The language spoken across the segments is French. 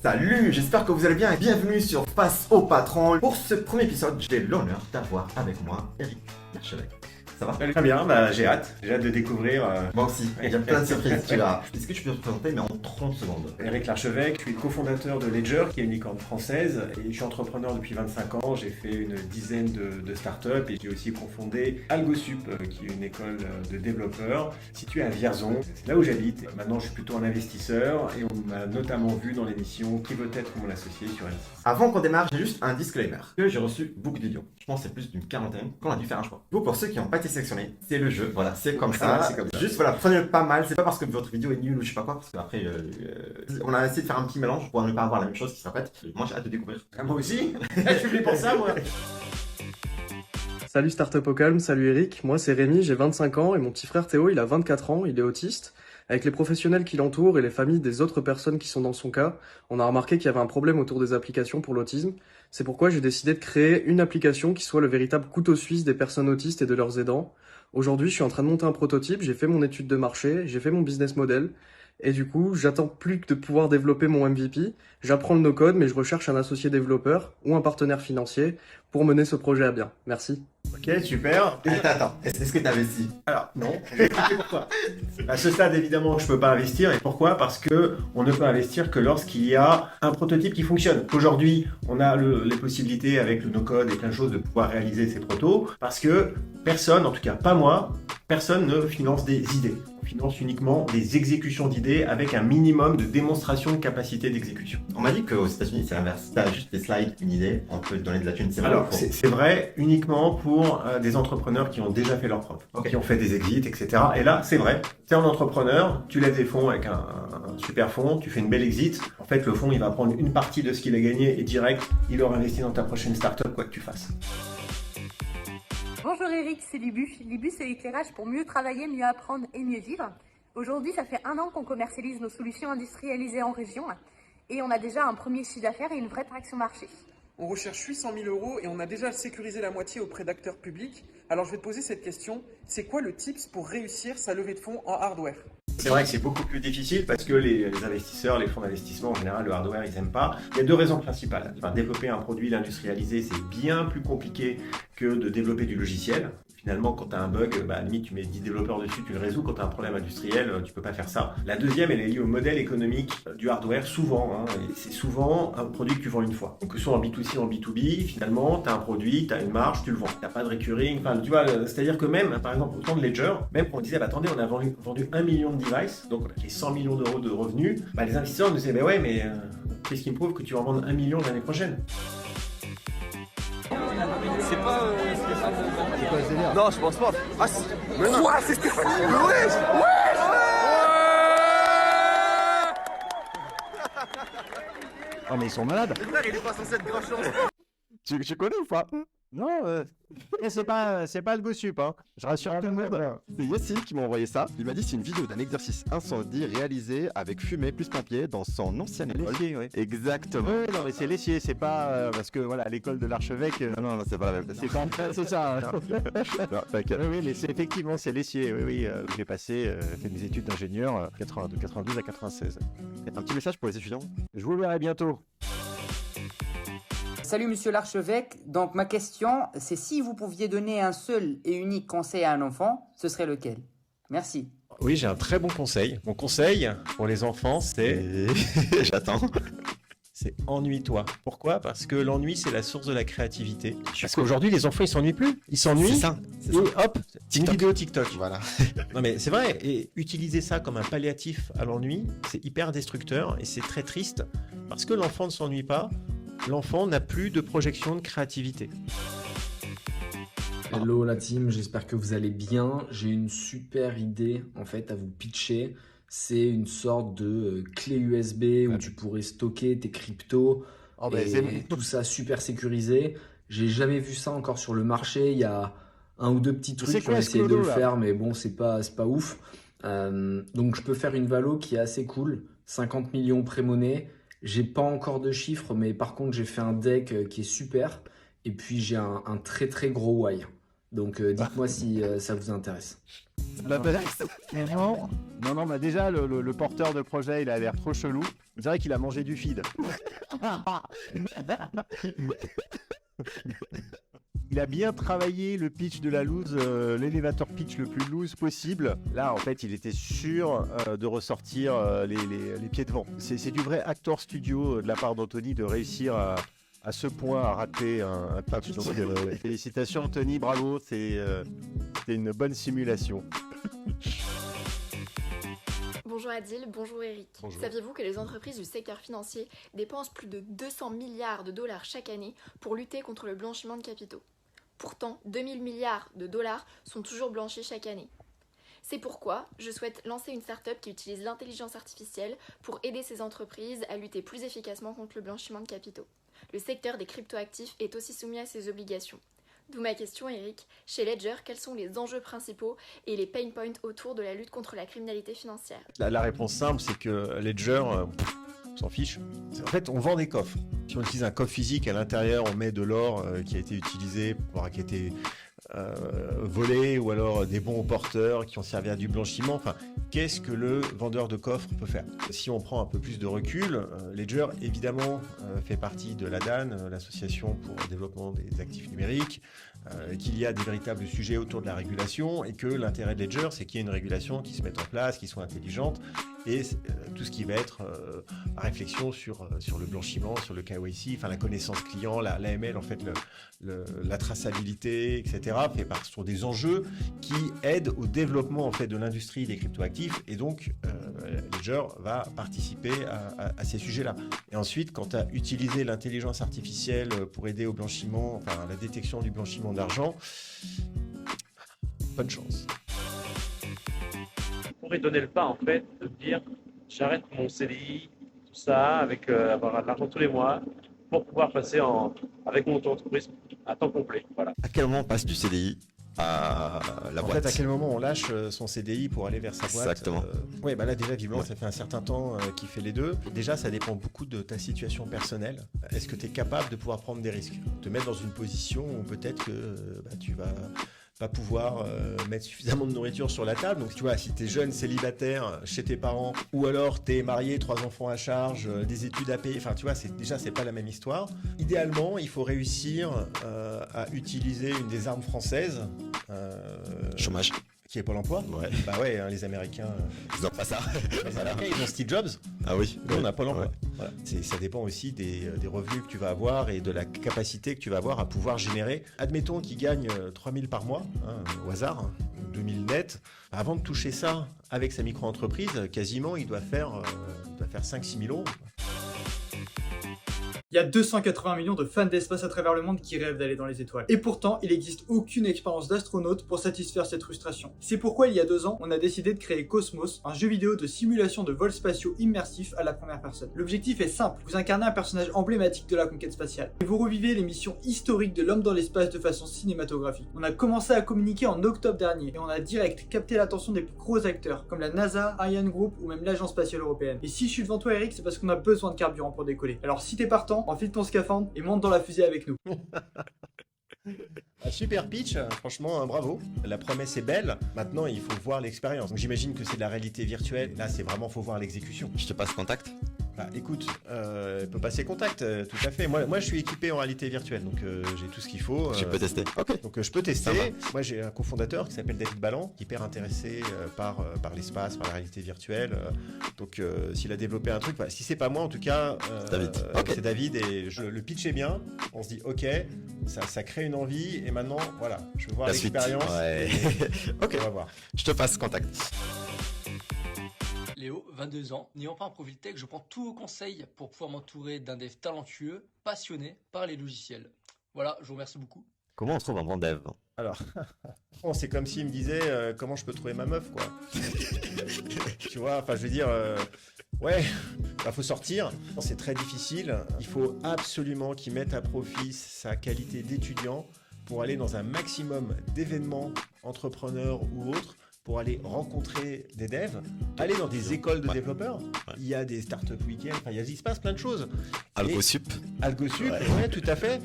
Salut, j'espère que vous allez bien et bienvenue sur Face au Patron. Pour ce premier épisode, j'ai l'honneur d'avoir avec moi Eric Larchevêque. Ça va? Très bien, j'ai hâte de découvrir. Moi aussi, il y a plein de surprises, tu verras. Est-ce que tu peux te présenter, mais en 30 secondes? Eric Larchevêque, je suis le cofondateur de Ledger, qui est une licorne française, et je suis entrepreneur depuis 25 ans. J'ai fait une dizaine de startups et j'ai aussi cofondé AlgoSup, qui est une école de développeurs située à Vierzon. C'est là où j'habite. Maintenant, je suis plutôt un investisseur et on m'a notamment vu dans l'émission Qui veut être mon associé sur M6. Avant qu'on démarre, j'ai juste un disclaimer. Que j'ai reçu beaucoup d'idiots. Je pense que c'est plus d'une quarantaine qu'on a dû faire un choix. Pour ceux qui n'ont pas été sélectionnés, c'est le jeu. Voilà, c'est comme ça. C'est comme ça. Juste voilà, prenez-le pas mal. C'est pas parce que votre vidéo est nulle ou je sais pas quoi, parce qu'après, on a essayé de faire un petit mélange pour ne pas avoir la même chose qui se répète. Moi, j'ai hâte de découvrir. Moi aussi. Je suis venu pour ça, moi. Salut Startup au calme, salut Eric, moi c'est Rémi, j'ai 25 ans et mon petit frère Théo il a 24 ans, il est autiste. Avec les professionnels qui l'entourent et les familles des autres personnes qui sont dans son cas, on a remarqué qu'il y avait un problème autour des applications pour l'autisme. C'est pourquoi j'ai décidé de créer une application qui soit le véritable couteau suisse des personnes autistes et de leurs aidants. Aujourd'hui je suis en train de monter un prototype, j'ai fait mon étude de marché, j'ai fait mon business model. Et du coup, j'attends plus que de pouvoir développer mon MVP. J'apprends le no-code, mais je recherche un associé développeur ou un partenaire financier pour mener ce projet à bien. Merci. Ok, super. Attends, est-ce que tu investis? Alors, non. Je vais expliquer pourquoi. À ce stade, évidemment, je ne peux pas investir. Et pourquoi? Parce que on ne peut investir que lorsqu'il y a un prototype qui fonctionne. Aujourd'hui, on a les possibilités avec le no-code et plein de choses de pouvoir réaliser ces protos. Parce que personne, en tout cas pas moi, personne ne finance des idées. On finance uniquement des exécutions d'idées avec un minimum de démonstration de capacité d'exécution. On m'a dit qu'aux États-Unis, c'est l'inverse. T'as juste des slides, une idée, on peut te donner de la thune. C'est vrai. Alors, c'est vrai uniquement pour des entrepreneurs qui ont déjà fait leur preuve, qui ont fait des exits, etc. Et là, c'est vrai. Tu es un entrepreneur, tu lèves des fonds avec un super fonds, tu fais une belle exit. En fait, le fonds, il va prendre une partie de ce qu'il a gagné et direct, il aura investi dans ta prochaine startup, quoi que tu fasses. Bonjour Eric, c'est Libu. Libu, c'est l'éclairage pour mieux travailler, mieux apprendre et mieux vivre. Aujourd'hui, ça fait 1 an qu'on commercialise nos solutions industrialisées en région et on a déjà un premier chiffre d'affaires et une vraie traction marché. On recherche 800 000 € et on a déjà sécurisé la moitié auprès d'acteurs publics. Alors je vais te poser cette question, c'est quoi le tips pour réussir sa levée de fonds en hardware? C'est vrai que c'est beaucoup plus difficile parce que les investisseurs, les fonds d'investissement, en général, le hardware, ils n'aiment pas. Il y a 2 raisons principales. Enfin, développer un produit, l'industrialiser, c'est bien plus compliqué que de développer du logiciel. Finalement, quand tu as un bug, à la limite, tu mets 10 développeurs dessus, tu le résous. Quand tu as un problème industriel, tu peux pas faire ça. La deuxième, elle est liée au modèle économique du hardware, souvent. Et c'est souvent un produit que tu vends une fois. Donc, que ce soit en B2C ou en B2B, finalement, tu as un produit, tu as une marge, tu le vends. Tu n'as pas de recurring. Enfin, tu vois, c'est-à-dire que même, par exemple, au temps de Ledger, même quand on disait, attendez, on a vendu 1 million de devices, donc qui est 100 millions d'euros de revenus, les investisseurs nous disaient, ouais, mais qu'est-ce qui me prouve que tu vas en vendre 1 million l'année prochaine? C'est pas ce délire. Non, je pense pas. Ah, mais non. C'est Stéphanie. Ouais. Oh, mais ils sont malades. Le frère, il est pas censé être grand chance. Tu connais ou pas? Non, c'est pas AlgoSup, hein. Je rassure tout le monde. C'est Yassine qui m'a envoyé ça. Il m'a dit c'est une vidéo d'un exercice incendie réalisé avec fumée plus papier dans son ancienne école. L'aissier, oui. Exactement. Oui, non, mais c'est l'aissier, c'est pas parce que voilà, à l'école de l'archevêque. Non, c'est pas la même. C'est pas c'est ça. Hein. Non, t'inquiète. Oui, mais c'est effectivement c'est l'aissier. Oui, j'ai fait mes études d'ingénieur de 92 à 96. Un petit message pour les étudiants. Je vous verrai bientôt. Salut Monsieur Larchevêque, donc ma question c'est si vous pouviez donner un seul et unique conseil à un enfant, ce serait lequel? Merci. Oui, j'ai un très bon conseil. Mon conseil pour les enfants, c'est... J'attends. C'est ennuie-toi. Pourquoi? Parce que l'ennui, c'est la source de la créativité. Parce qu'aujourd'hui, les enfants, ils s'ennuient plus. Ils s'ennuient. C'est ça. Et hop, une vidéo TikTok. Voilà. Non mais c'est vrai. Et utiliser ça comme un palliatif à l'ennui, c'est hyper destructeur et c'est très triste. Parce que l'enfant ne s'ennuie pas. L'enfant n'a plus de projection de créativité. Hello la team, j'espère que vous allez bien. J'ai une super idée en fait à vous pitcher. C'est une sorte de clé USB où tu pourrais stocker tes cryptos et tout ça super sécurisé. J'ai jamais vu ça encore sur le marché. Il y a 1 ou 2 petits trucs qui ont essayé de le faire, mais bon, c'est pas ouf. Donc je peux faire une valo qui est assez cool, 50 millions pré-monnaie. J'ai pas encore de chiffres, mais par contre j'ai fait un deck qui est super. Et puis j'ai un très très gros why. Donc dites-moi si ça vous intéresse. Non, non, bah déjà, le porteur de projet, il a l'air trop chelou. On dirait qu'il a mangé du feed. Il a bien travaillé le pitch de la loose, l'élévateur pitch le plus loose possible. Là, en fait, il était sûr de ressortir les pieds devant. C'est du vrai actor studio de la part d'Anthony de réussir à ce point à rater un pitch. Donc, félicitations Anthony, bravo, c'est une bonne simulation. Bonjour Adil, bonjour Eric. Bonjour. Saviez-vous que les entreprises du secteur financier dépensent plus de 200 milliards de dollars chaque année pour lutter contre le blanchiment de capitaux? Pourtant, 2000 milliards de dollars sont toujours blanchis chaque année. C'est pourquoi je souhaite lancer une start-up qui utilise l'intelligence artificielle pour aider ces entreprises à lutter plus efficacement contre le blanchiment de capitaux. Le secteur des cryptoactifs est aussi soumis à ces obligations. D'où ma question, Eric. Chez Ledger, quels sont les enjeux principaux et les pain points autour de la lutte contre la criminalité financière? La réponse simple, c'est que Ledger, on s'en fiche. En fait, on vend des coffres. Si on utilise un coffre physique, à l'intérieur, on met de l'or qui a été utilisé, qui a été volé, ou alors des bons porteurs qui ont servi à du blanchiment. Enfin, qu'est-ce que le vendeur de coffres peut faire? Si on prend un peu plus de recul, Ledger, évidemment, fait partie de l'ADAN, l'Association pour le développement des actifs numériques, qu'il y a des véritables sujets autour de la régulation et que l'intérêt de Ledger, c'est qu'il y ait une régulation qui se mette en place, qui soit intelligente et tout ce qui va être réflexion sur le blanchiment, sur le KYC, enfin la connaissance client, l'AML, en fait, la traçabilité, etc. sont des enjeux qui aident au développement en fait de l'industrie des cryptoactifs et donc Ledger va participer à ces sujets-là. Et ensuite, quant à utiliser l'intelligence artificielle pour aider au blanchiment, enfin la détection du blanchiment d'argent, bonne chance. On pourrait donner le pas en fait de dire j'arrête mon CDI, tout ça, avec avoir de l'argent tous les mois pour pouvoir passer avec mon auto-entreprise à temps complet. Voilà. À quel moment on passe du CDI à la boîte? En fait, à quel moment on lâche son CDI pour aller vers sa boîte? Exactement. Ouais, bah là déjà, visiblement, ça fait un certain temps qu'il fait les deux. Déjà, ça dépend beaucoup de ta situation personnelle. Est-ce que tu es capable de pouvoir prendre des risques? Te mettre dans une position où peut-être que tu vas pas pouvoir mettre suffisamment de nourriture sur la table. Donc tu vois, si tu es jeune, célibataire, chez tes parents, ou alors tu es marié, 3 enfants à charge, des études à payer, enfin tu vois, c'est pas la même histoire. Idéalement, il faut réussir à utiliser une des armes françaises. Chômage. Qui est Pôle emploi. Ouais. Bah ouais, les Américains. Ils ont pas ça. Les Américains, ils ont Steve Jobs. Ah oui. Nous, on a Pôle emploi. Ouais. Voilà. Ça dépend aussi des revenus que tu vas avoir et de la capacité que tu vas avoir à pouvoir générer. Admettons qu'ils gagnent 3 000 par mois, au hasard, 2 000 net. Avant de toucher ça avec sa micro-entreprise, quasiment, il doit faire 5 000 à 6 000 euros. Il y a 280 millions de fans d'espace à travers le monde qui rêvent d'aller dans les étoiles. Et pourtant, il n'existe aucune expérience d'astronaute pour satisfaire cette frustration. C'est pourquoi il y a 2 ans, on a décidé de créer Cosmos, un jeu vidéo de simulation de vols spatiaux immersifs à la première personne. L'objectif est simple, vous incarnez un personnage emblématique de la conquête spatiale. Et vous revivez les missions historiques de l'homme dans l'espace de façon cinématographique. On a commencé à communiquer en octobre dernier, et on a direct capté l'attention des plus gros acteurs, comme la NASA, Ariane Group ou même l'Agence spatiale européenne. Et si je suis devant toi Eric, c'est parce qu'on a besoin de carburant pour décoller. Alors si t'es partant, enfile ton scaphandre et monte dans la fusée avec nous. Un super pitch, franchement, bravo. La promesse est belle. Maintenant, il faut voir l'expérience. Donc j'imagine que c'est de la réalité virtuelle. Là, c'est vraiment, faut voir l'exécution. Je te passe contact. Bah écoute, peut passer contact, tout à fait. Moi, je suis équipé en réalité virtuelle, donc j'ai tout ce qu'il faut. Tu peux tester. Ok. Donc je peux tester. Moi, j'ai un cofondateur qui s'appelle David Ballan, hyper intéressé par l'espace, par la réalité virtuelle. Donc s'il a développé un truc, bah, si c'est pas moi, en tout cas, David. Okay. C'est David et le pitch est bien. On se dit ok, ça crée une envie et maintenant, voilà, je veux voir l'expérience. Ouais. Ok. On va voir. Je te passe contact. Léo, 22 ans, n'ayant pas un profil tech, je prends tous vos conseils pour pouvoir m'entourer d'un dev talentueux, passionné par les logiciels. Voilà, je vous remercie beaucoup. Comment on trouve un bon dev? Alors, c'est comme s'il me disait comment je peux trouver ma meuf, quoi. Tu vois, enfin, je veux dire, ouais, faut sortir. C'est très difficile. Il faut absolument qu'il mette à profit sa qualité d'étudiant pour aller dans un maximum d'événements, entrepreneurs ou autres, pour aller rencontrer des devs, aller dans des écoles de développeurs. Il y a des startup week-ends, enfin, il se passe plein de choses. AlgoSup. AlgoSup, ouais, tout à fait.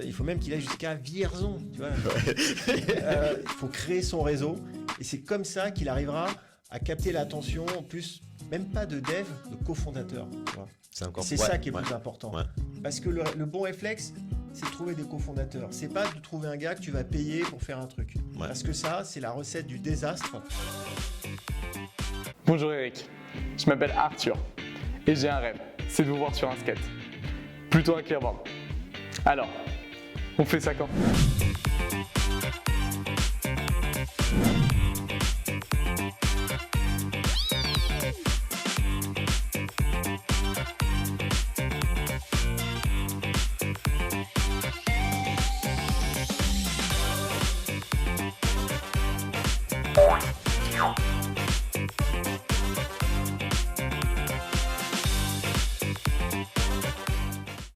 Il faut même qu'il aille jusqu'à Vierzon, tu vois. Il faut créer son réseau Et c'est comme ça qu'il arrivera à capter l'attention, en plus, même pas de dev, de cofondateur. C'est ça qui est plus important. Parce que le bon réflexe, c'est de trouver des cofondateurs. C'est pas de trouver un gars que tu vas payer pour faire un truc. Parce que ça, c'est la recette du désastre. Bonjour Eric, je m'appelle Arthur et j'ai un rêve, c'est de vous voir sur un skate. Plutôt un clearboard. Alors, on fait ça quand ?